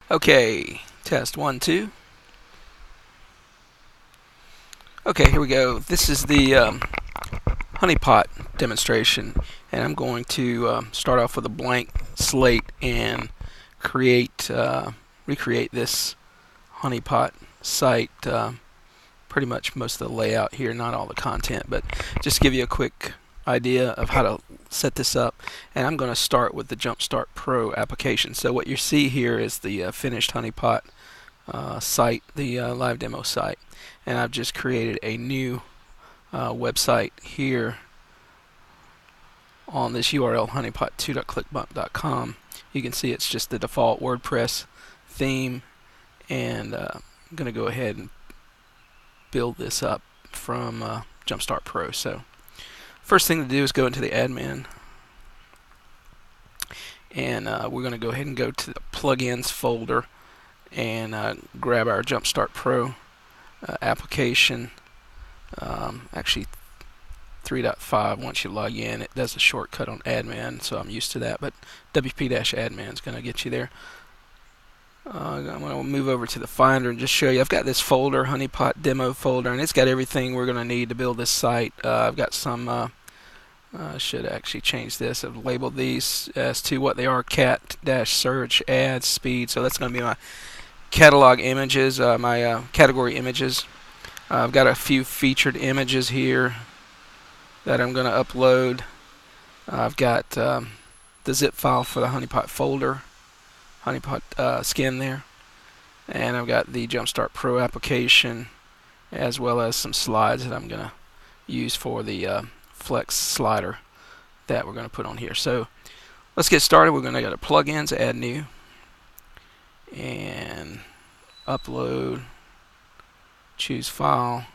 Okay, test 1, 2. Okay, here we go. This is the Honeypot demonstration, and I'm going to start off with a blank slate and recreate this Honeypot site. Pretty much most of the layout here, not all the content, but just give you a quick idea of how to set this up. And I'm going to start with the JumpStart Pro application. So what you see here is the finished Honeypot site, the live demo site, and I've just created a new website here on this URL, honeypot2.clickbump.com. You can see it's just the default WordPress theme, and I'm going to go ahead and build this up from JumpStart Pro. So first thing to do is go into the admin, and we're going to go ahead and go to the plugins folder and grab our JumpStart Pro application. Actually 3.5, once you log in, it does a shortcut on admin, so I'm used to that, but WP-admin is going to get you there. I'm going to move over to the Finder and just show you. I've got this folder, Honeypot demo folder, and it's got everything we're going to need to build this site. I've got some, should actually change this. I've labeled these as to what they are: cat, dash, search, ads, speed. So that's going to be my catalog images, my category images. I've got a few featured images here that I'm going to upload. I've got the zip file for the Honeypot folder, Honeypot skin there, and I've got the JumpStart Pro application, as well as some slides that I'm going to use for the flex slider that we're going to put on here. So let's get started. We're going to go to plugins, add new, and upload, choose file,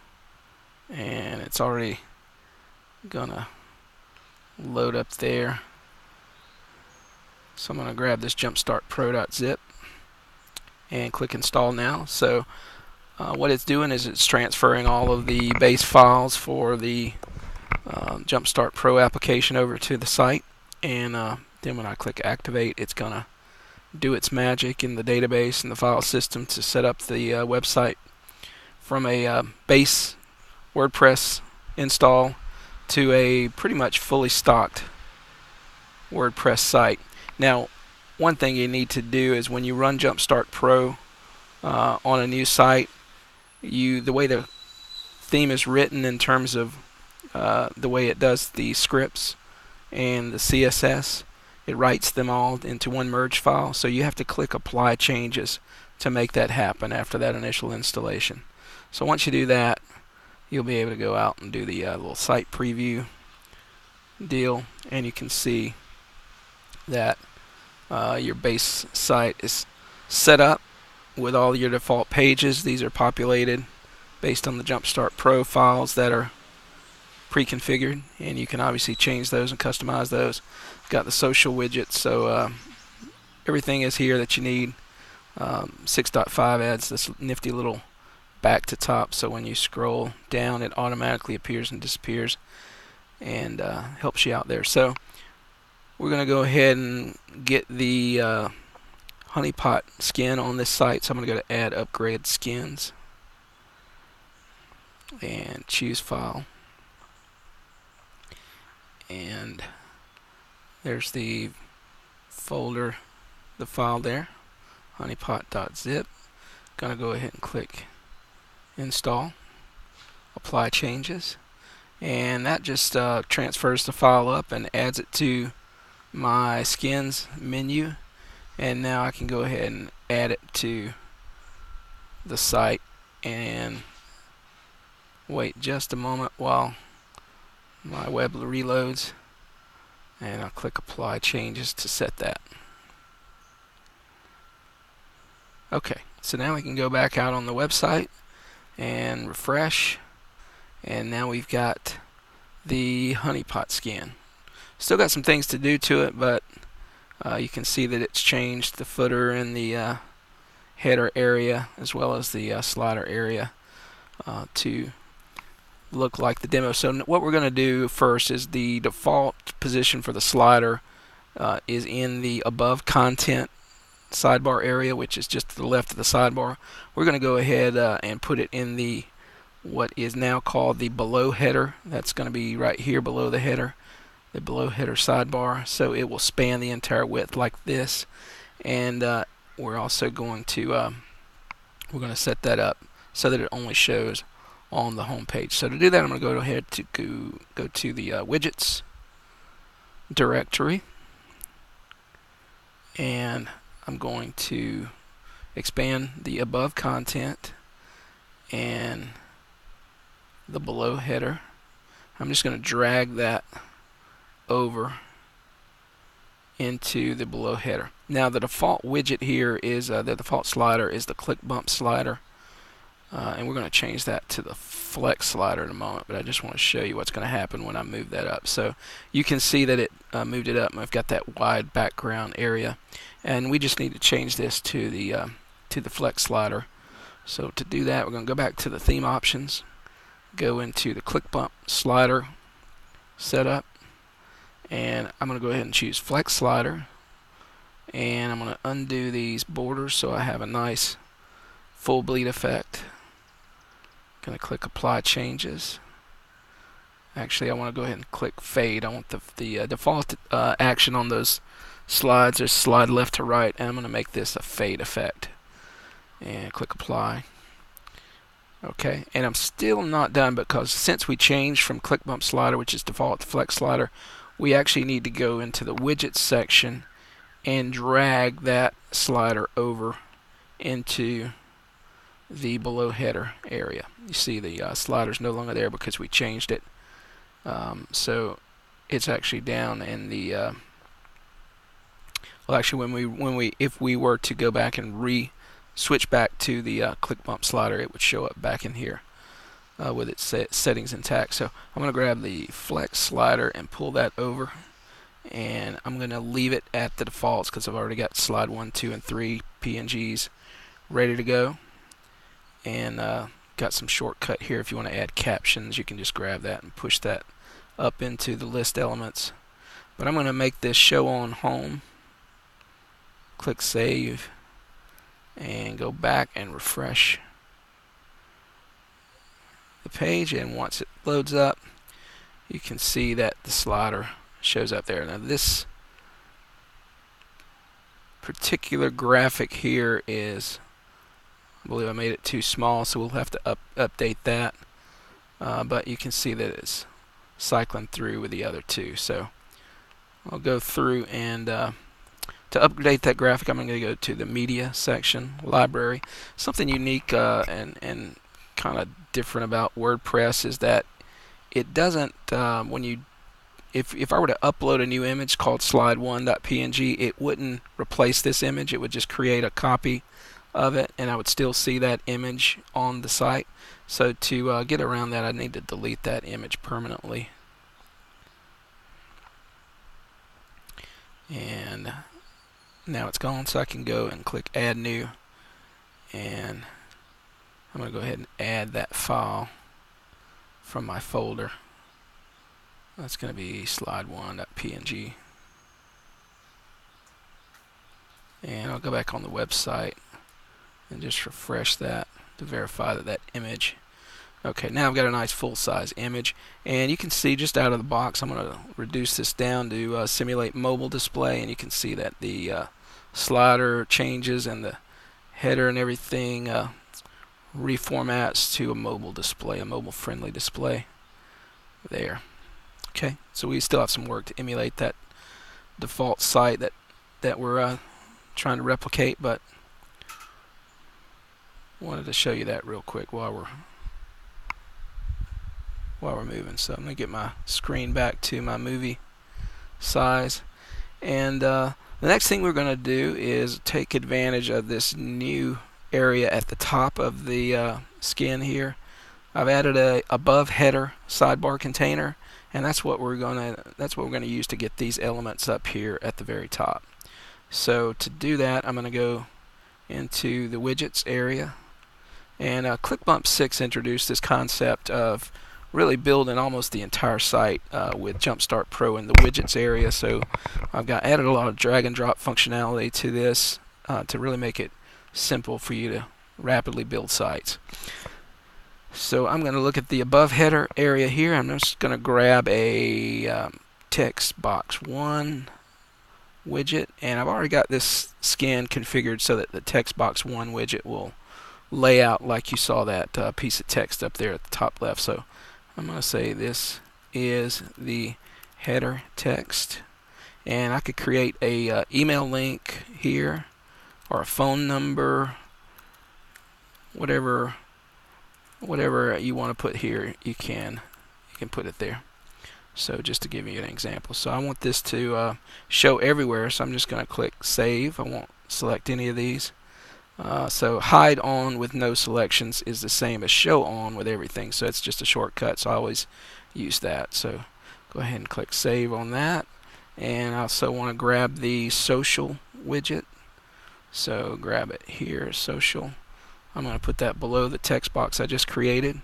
and it's already gonna load up there. So I'm gonna grab this JumpStart Pro.zip and click install now. So what it's doing is it's transferring all of the base files for the JumpStart Pro application over to the site, and then when I click activate, it's gonna do its magic in the database and the file system to set up the website from a base WordPress install to a pretty much fully stocked WordPress site. Now, one thing you need to do is when you run JumpStart Pro on a new site, the way the theme is written in terms of the way it does the scripts and the CSS, it writes them all into one merge file. So you have to click apply changes to make that happen after that initial installation. So once you do that, you'll be able to go out and do the little site preview deal, and you can see that your base site is set up with all your default pages. These are populated based on the JumpStart Pro files that are pre-configured, and you can obviously change those and customize those. Got the social widgets, so everything is here that you need. 6.5 adds this nifty little back to top, so when you scroll down it automatically appears and disappears, and helps you out there. So we're going to go ahead and get the Honeypot skin on this site. So I'm going to go to add upgrade skins and choose file, and there's the folder, the file there, honeypot.zip. Gonna go ahead and click install, apply changes, and that just transfers the file up and adds it to my skins menu. And now I can go ahead and add it to the site and wait just a moment while my web reloads, and I'll click apply changes to set that. Okay, so now we can go back out on the website and refresh, and now we've got the Honeypot skin. Still got some things to do to it, but you can see that it's changed the footer and the header area, as well as the slider area, to look like the demo. So what we're going to do first is the default position for the slider is in the above content sidebar area, which is just to the left of the sidebar. We're going to go ahead and put it in the what is now called the below header. That's going to be right here below the header, the below header sidebar. So it will span the entire width like this. And we're also going to set that up so that it only shows on the home page. So to do that, I'm going to go ahead to go to the widgets directory, and I'm going to expand the above content and the below header. I'm just going to drag that over into the below header. Now the default widget here is the default slider is the ClickBump slider, and we're going to change that to the flex slider in a moment, but I just want to show you what's going to happen when I move that up. So you can see that it moved it up, and I've got that wide background area, and we just need to change this to the flex slider. So to do that, we're going to go back to the theme options, go into the ClickBump slider setup, and I'm going to go ahead and choose flex slider, and I'm going to undo these borders so I have a nice full bleed effect. Going to click apply changes. Actually, I want to go ahead and click fade. I want the default action on those slides is slide left to right, and I'm going to make this a fade effect and click apply. Okay, and I'm still not done, because since we changed from ClickBump slider, which is default, to flex slider, we actually need to go into the widgets section and drag that slider over into the below header area. You see the slider's no longer there because we changed it. So it's actually down in the well, actually, if we were to go back and switch back to the ClickBump slider, it would show up back in here with its settings intact. So I'm going to grab the flex slider and pull that over, and I'm going to leave it at the defaults because I've already got slide 1, 2, and 3 PNGs ready to go, and got some shortcut here. If you want to add captions, you can just grab that and push that up into the list elements. But I'm going to make this show on home. Click save and go back and refresh the page, and once it loads up, you can see that the slider shows up there. Now this particular graphic here is, I believe I made it too small, so we'll have to update that, but you can see that it's cycling through with the other two. So I'll go through, and to update that graphic, I'm going to go to the media section, library. Something unique and kind of different about WordPress is that it doesn't, if I were to upload a new image called slide1.png, it wouldn't replace this image. It would just create a copy of it, and I would still see that image on the site. So to get around that, I need to delete that image permanently. And now it's gone, so I can go and click add new, and I'm going to go ahead and add that file from my folder. That's going to be slide1.png, and I'll go back on the website and just refresh that to verify that that image. Okay, now I've got a nice full-size image, and you can see just out of the box, I'm going to reduce this down to simulate mobile display, and you can see that the slider changes and the header and everything reformats to a mobile display, a mobile-friendly display there. Okay, so we still have some work to emulate that default site that we're trying to replicate, but wanted to show you that real quick while we're moving. So I'm going to get my screen back to my movie size, and the next thing we're going to do is take advantage of this new area at the top of the skin here. I've added a above header sidebar container, and that's what we're going to use to get these elements up here at the very top. So to do that, I'm going to go into the widgets area, and ClickBump 6 introduced this concept of really building almost the entire site with JumpStart Pro in the widgets area. So I've added a lot of drag and drop functionality to this to really make it simple for you to rapidly build sites. So I'm going to look at the above header area here. I'm just going to grab a text box 1 widget, and I've already got this skin configured so that the text box 1 widget will lay out like you saw that piece of text up there at the top left. So I'm going to say this is the header text, and I could create a email link here or a phone number, whatever you want to put here, you can put it there. So just to give you an example, so I want this to show everywhere, so I'm just going to click save. I won't select any of these. So hide on with no selections is the same as show on with everything, so it's just a shortcut, so I always use that. So go ahead and click save on that. And I also want to grab the social widget, so grab it here, social. I'm going to put that below the text box I just created,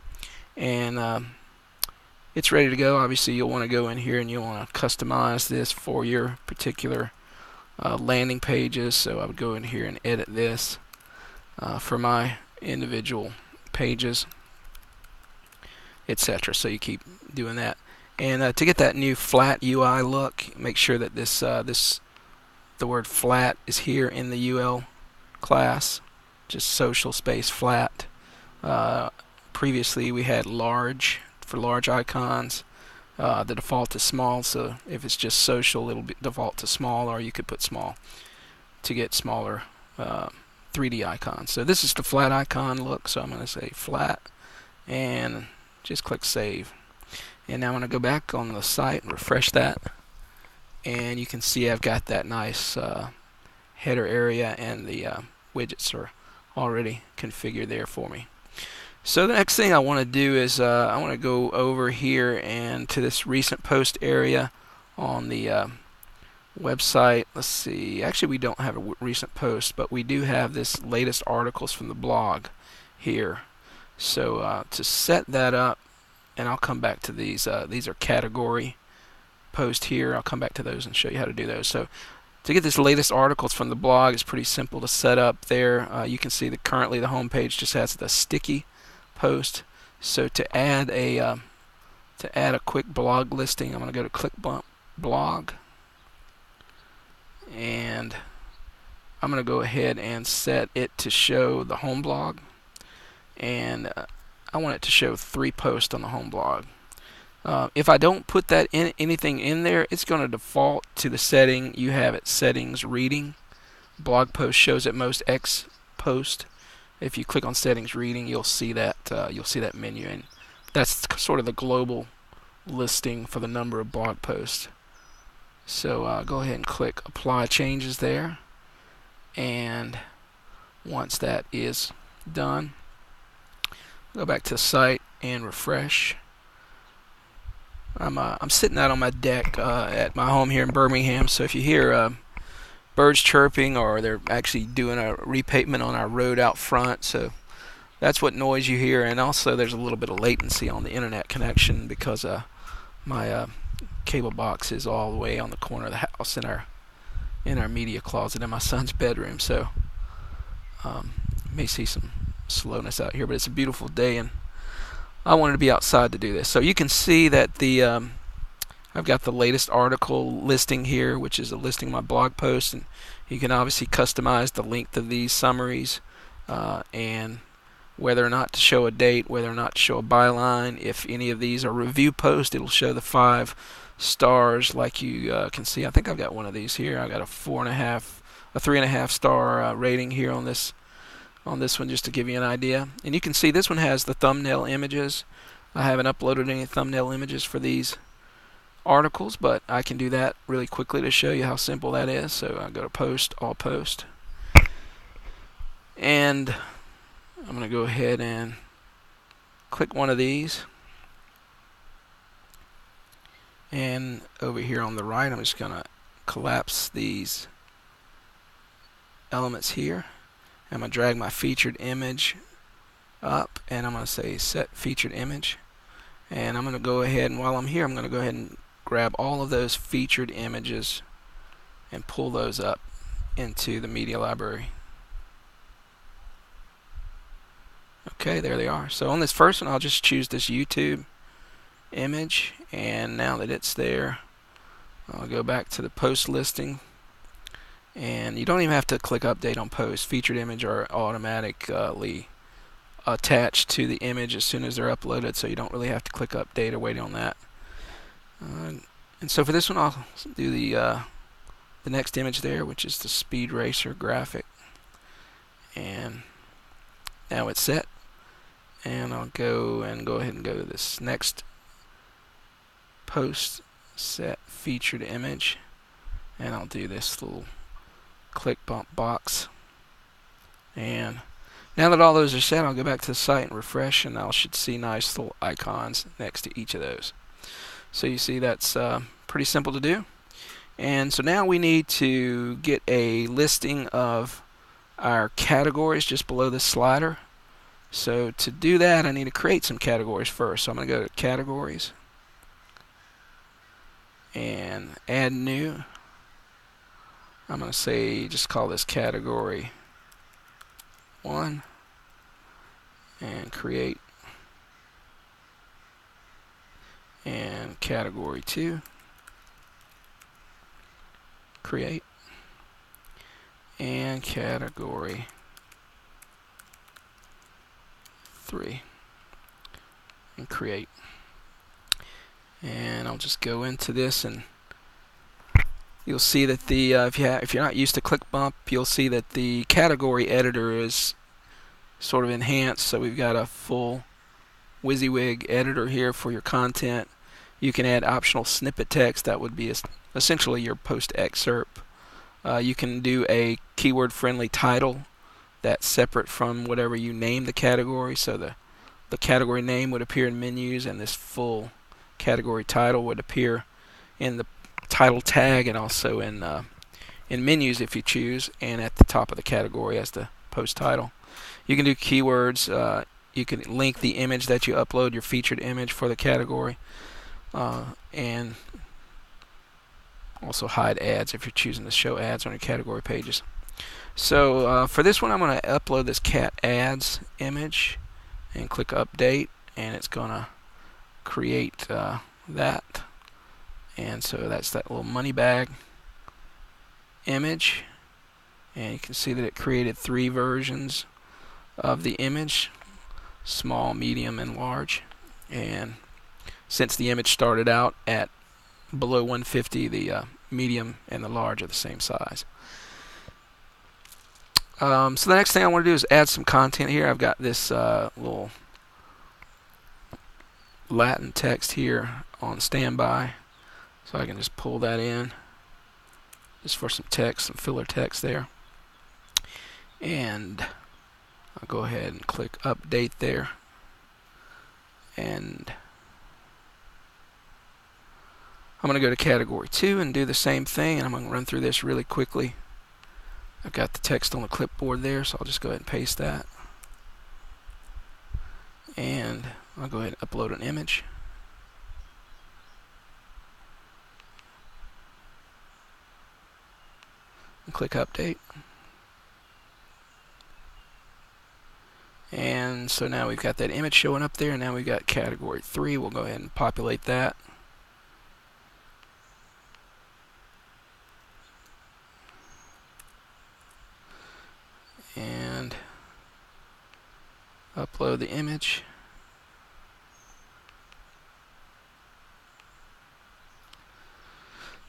and it's ready to go. Obviously you'll want to go in here and you'll want to customize this for your particular landing pages, so I would go in here and edit this for my individual pages, etc. So you keep doing that, and to get that new flat UI look, make sure that the word flat is here in the UL class, just social space flat. Previously we had large for large icons. The default is small, so if it's just social it'll default to small, or you could put small to get smaller 3D icons. So this is the flat icon look, so I'm going to say flat and just click save. And now I'm going to go back on the site and refresh that, and you can see I've got that nice header area, and the widgets are already configured there for me. So the next thing I want to do is I want to go over here and to this recent post area on the website. Let's see, actually we don't have a recent post, but we do have this latest articles from the blog here. So to set that up, and I'll come back to these are category post here. I'll come back to those and show you how to do those. So to get this latest articles from the blog is pretty simple to set up there. You can see that currently the home page just has the sticky post. So to add a quick blog listing, I'm going to go to ClickBump blog, and I'm going to go ahead and set it to show the home blog, and I want it to show 3 posts on the home blog. If I don't put that anything in there, it's going to default to the setting you have it settings reading. Blog post shows at most X post. If you click on settings reading, you'll see that menu, and that's sort of the global listing for the number of blog posts. So go ahead and click apply changes there, and once that is done, go back to the site and refresh. I'm sitting out on my deck at my home here in Birmingham, so if you hear birds chirping, or they're actually doing a repavement on our road out front, so that's what noise you hear. And also there's a little bit of latency on the internet connection because my cable box is all the way on the corner of the house in our media closet in my son's bedroom, so you may see some slowness out here, but it's a beautiful day and I wanted to be outside to do this. So you can see that I've got the latest article listing here, which is a listing of my blog post, and you can obviously customize the length of these summaries and whether or not to show a date, whether or not to show a byline. If any of these are review posts, it'll show the 5 stars like you can see. I think I've got one of these here. I've got a 3.5 star rating here on this one, just to give you an idea. And you can see this one has the thumbnail images. I haven't uploaded any thumbnail images for these articles, but I can do that really quickly to show you how simple that is. So I go to post, all post, and I'm going to go ahead and click one of these, and over here on the right I'm just going to collapse these elements here. I'm going to drag my featured image up, and I'm going to say set featured image, and I'm going to go ahead, and while I'm here I'm going to go ahead and grab all of those featured images and pull those up into the media library. Okay, there they are. So on this first one, I'll just choose this YouTube image, and now that it's there, I'll go back to the post listing, and you don't even have to click update on post. Featured image are automatically attached to the image as soon as they're uploaded, so you don't really have to click update or wait on that. And so for this one, I'll do the next image there, which is the Speed Racer graphic, and now it's set. And I'll go ahead and go to this next post set featured image, and I'll do this little ClickBump box. And now that all those are set, I'll go back to the site and refresh, and I should see nice little icons next to each of those. So you see that's pretty simple to do. And so now we need to get a listing of our categories just below this slider. So to do that, I need to create some categories first. So I'm going to go to Categories and Add New. I'm going to say, just call this Category 1 and Create, and Category 2, Create, and Category 3 and Create. And I'll just go into this, and you'll see that the if you're not used to ClickBump, you'll see that the category editor is sort of enhanced. So we've got a full WYSIWYG editor here for your content. You can add optional snippet text that would be essentially your post excerpt. You can do a keyword friendly title that's separate from whatever you name the category. So the category name would appear in menus, and this full category title would appear in the title tag and also in menus if you choose, and at the top of the category as the post title. You can do keywords. You can link the image that you upload, your featured image for the category, and also hide ads if you're choosing to show ads on your category pages. So for this one, I'm going to upload this cat ads image and click update, and it's going to create that. And so that's that little money bag image, and you can see that it created 3 versions of the image: small, medium, and large. And since the image started out at below 150, the medium and the large are the same size. So the next thing I want to do is add some content here. I've got this little Latin text here on standby, so I can just pull that in just for some text, some filler text there. And I'll go ahead and click update there, and I'm going to go to category 2 and do the same thing, and I'm going to run through this really quickly. I've got the text on the clipboard there, so I'll just go ahead and paste that, and I'll go ahead and upload an image. And click update. And so now we've got that image showing up there, and now we've got category 3. We'll go ahead and populate that. And upload the image.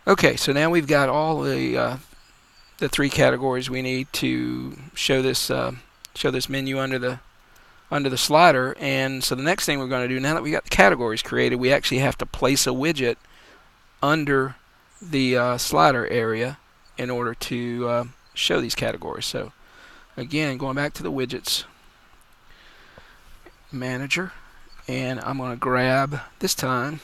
Okay, so now we've got all the 3 categories we need to show this menu under the slider. And so the next thing we're going to do, now that we got the categories created, we actually have to place a widget under the slider area in order to show these categories. So again, going back to the widgets manager, and I'm going to grab, this time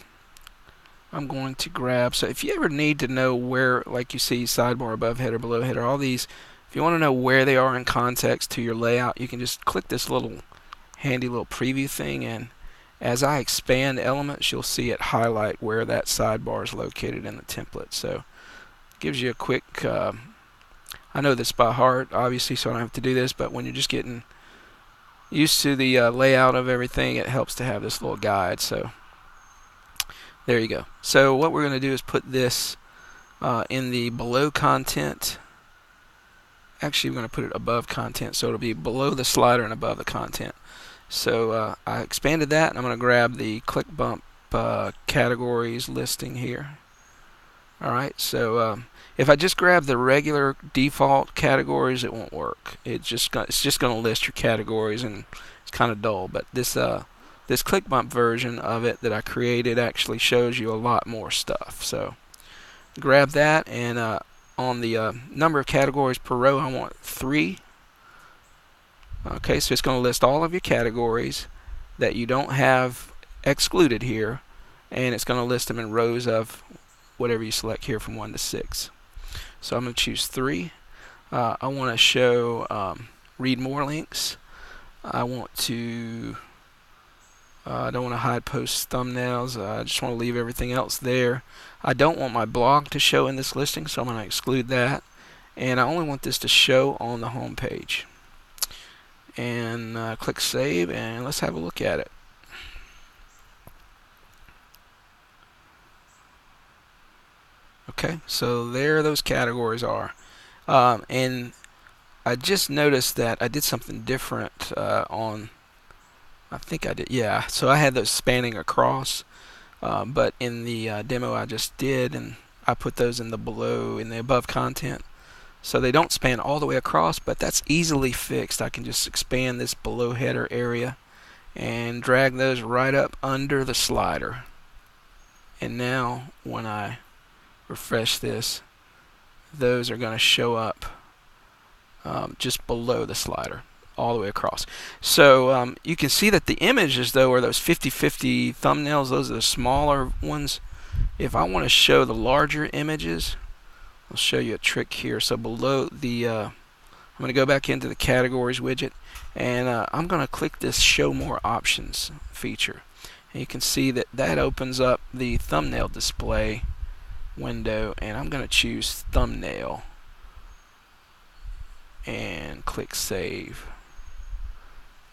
I'm going to grab, so if you ever need to know where, like you see sidebar, above header, below header, all these, if you want to know where they are in context to your layout, you can just click this little handy little preview thing, and as I expand elements, you'll see it highlight where that sidebar is located in the template. So it gives you a quick I know this by heart, obviously, so I don't have to do this, but when you're just getting used to the layout of everything, it helps to have this little guide. So there you go. So what we're going to do is put this in the below content. Actually, we're going to put it above content, so it'll be below the slider and above the content. So I expanded that, and I'm going to grab the ClickBump categories listing here. Alright, so if I just grab the regular default categories, it won't work. It's just going to list your categories, and it's kind of dull. But this ClickBump version of it that I created actually shows you a lot more stuff. So grab that, and on the number of categories per row, I want 3. Okay, so it's going to list all of your categories that you don't have excluded here, and it's going to list them in rows of whatever you select here from 1 to 6. So I'm going to choose 3. I want to show read more links. I want to I don't want to hide post thumbnails. I just want to leave everything else there. I don't want my blog to show in this listing, so I'm going to exclude that. And I only want this to show on the home page. And click save, and let's have a look at it. Okay, so there those categories are. And I just noticed that I did something different on, I think I did, yeah. So I had those spanning across, but in the demo I just did, and I put those in the above content. So they don't span all the way across, but that's easily fixed. I can just expand this below header area and drag those right up under the slider. And now when I refresh this, those are going to show up just below the slider all the way across. So you can see that the images, though, are those 50/50 thumbnails. Those are the smaller ones. If I want to show the larger images, I'll show you a trick here. So below the I'm going to go back into the categories widget, and I'm going to click this show more options feature, and you can see that that opens up the thumbnail display window, and I'm going to choose thumbnail and click save.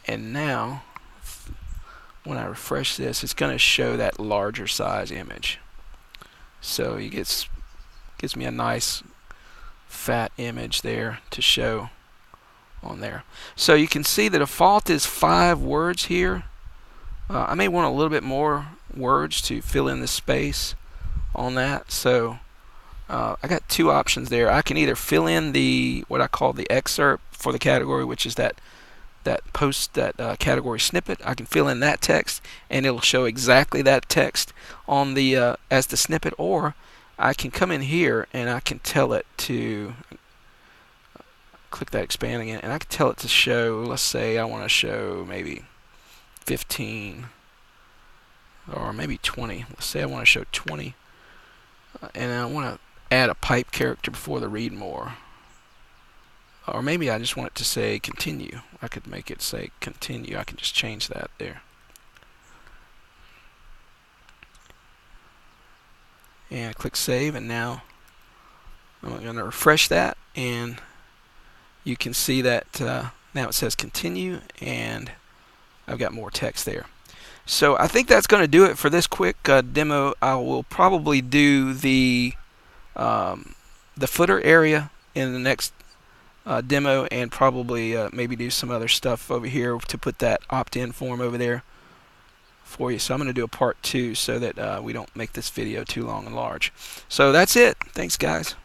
And now when I refresh this, it's going to show that larger size image. So it gives me a nice fat image there to show on there. So you can see the default is 5 words here. I may want a little bit more words to fill in the space on that. So I got 2 options there. I can either fill in the what I call the excerpt for the category, which is that category snippet. I can fill in that text, and it'll show exactly that text on the as the snippet, or I can come in here and I can tell it to click that expand again, and I can tell it to show, let's say I want to show maybe 15 or maybe 20. Let's say I want to show 20, and I want to add a pipe character before the read more. Or maybe I just want it to say continue. I could make it say continue. I can just change that there. And click save, and now I'm going to refresh that, and you can see that now it says continue, and I've got more text there. So I think that's going to do it for this quick demo. I will probably do the footer area in the next demo, and probably maybe do some other stuff over here to put that opt-in form over there for you. So I'm going to do a part 2 so that we don't make this video too long and large. So that's it. Thanks, guys.